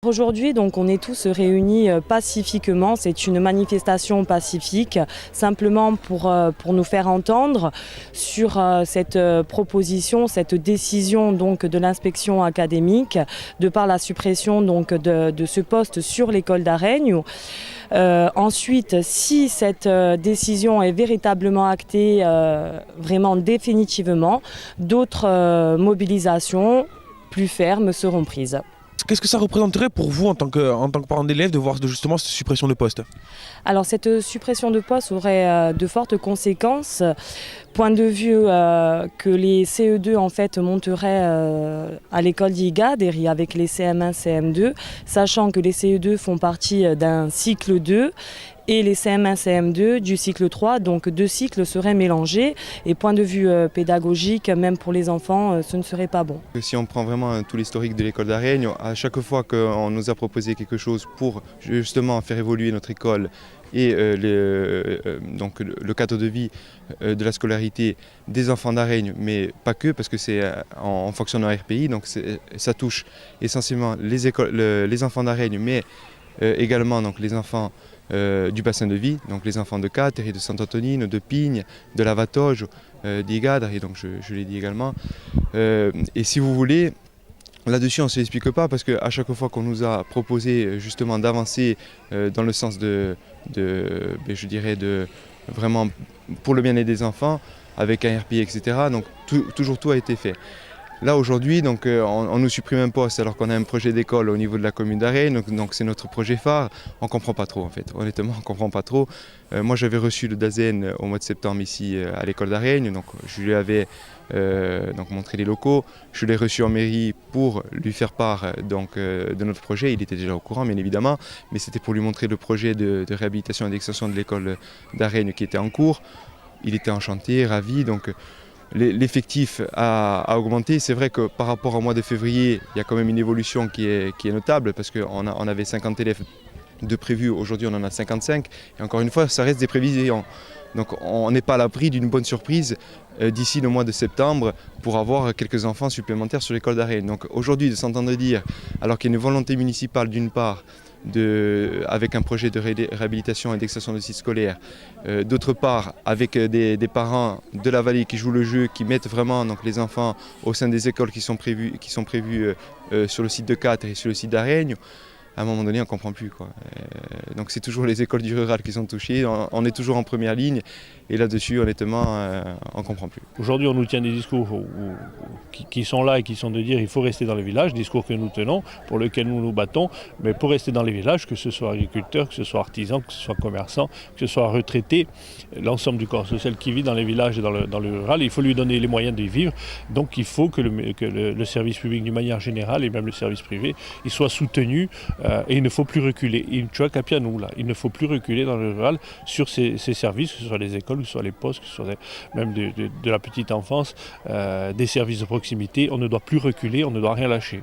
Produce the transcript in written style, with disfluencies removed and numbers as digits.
Aujourd'hui, donc, on est tous réunis pacifiquement. C'est une manifestation pacifique, simplement pour nous faire entendre sur cette proposition, cette décision donc, de l'inspection académique, de par la suppression donc, de ce poste sur l'école d'Aregno. Ensuite, si cette décision est véritablement actée, vraiment définitivement, d'autres mobilisations plus fermes seront prises. Qu'est-ce que ça représenterait pour vous en tant que parent d'élève de voir justement cette suppression de poste? Alors cette suppression de poste aurait de fortes conséquences. Point de vue que les CE2 en fait monteraient à l'école d'IGAD avec les CM1, CM2, sachant que les CE2 font partie d'un cycle 2 et les CM1, CM2 du cycle 3, donc deux cycles seraient mélangés. Et point de vue pédagogique, même pour les enfants, ce ne serait pas bon. Si on prend vraiment tout l'historique de l'école d'Aregno, à chaque fois qu'on nous a proposé quelque chose pour justement faire évoluer notre école et donc le cadre de vie de la scolarité des enfants d'Aregno, mais pas que, parce que c'est en fonction d'un RPI, donc ça touche essentiellement les enfants d'Aregno, mais également donc, les enfants du bassin de vie, donc les enfants de Cateri, de Sant'Antonino, de Pigne, de la Vatoge, d'Igadre, et donc je l'ai dit également. Et si vous voulez, là-dessus on ne se l'explique pas parce qu'à chaque fois qu'on nous a proposé justement d'avancer dans le sens je dirais vraiment pour le bien-être des enfants, avec un RPI, etc., donc toujours tout a été fait. Là aujourd'hui, donc, on nous supprime un poste alors qu'on a un projet d'école au niveau de la commune d'Aregno, donc c'est notre projet phare. On ne comprend pas trop en fait, honnêtement on ne comprend pas trop. Moi j'avais reçu le DAZEN au mois de septembre ici à l'école d'Aregno, donc je lui avais donc, montré les locaux. Je l'ai reçu en mairie pour lui faire part de notre projet. Il était déjà au courant bien évidemment, mais c'était pour lui montrer le projet de réhabilitation et d'extension de l'école d'Aregno qui était en cours. Il était enchanté, ravi. Donc, l'effectif a augmenté. C'est vrai que par rapport au mois de février, il y a quand même une évolution qui est notable parce qu'on avait 50 élèves de prévus, aujourd'hui on en a 55. Et encore une fois, ça reste des prévisions. Donc on n'est pas à l'abri d'une bonne surprise d'ici le mois de septembre pour avoir quelques enfants supplémentaires sur l'école d'Aregno. Donc aujourd'hui, de s'entendre dire, alors qu'il y a une volonté municipale d'une part, avec un projet de réhabilitation et d'extension de sites scolaires. D'autre part, avec des parents de la vallée qui jouent le jeu, qui mettent vraiment donc, les enfants au sein des écoles qui sont prévues sur le site de Cateri et sur le site d'Aregno. À un moment donné, on ne comprend plus, quoi. Donc c'est toujours les écoles du rural qui sont touchées, on est toujours en première ligne, et là-dessus, honnêtement, on ne comprend plus. Aujourd'hui, on nous tient des discours qui sont là et qui sont de dire qu'il faut rester dans les villages, discours que nous tenons, pour lesquels nous nous battons, mais pour rester dans les villages, que ce soit agriculteurs, que ce soit artisans, que ce soit commerçants, que ce soit retraités, l'ensemble du corps social qui vit dans les villages et dans le rural, il faut lui donner les moyens d'y vivre. Donc il faut que le service public d'une manière générale, et même le service privé, il soit soutenu. Et il ne faut plus reculer. Il ne faut plus reculer dans le rural sur ces services, que ce soit les écoles, que ce soit les postes, que ce soit même de la petite enfance, des services de proximité. On ne doit plus reculer, on ne doit rien lâcher.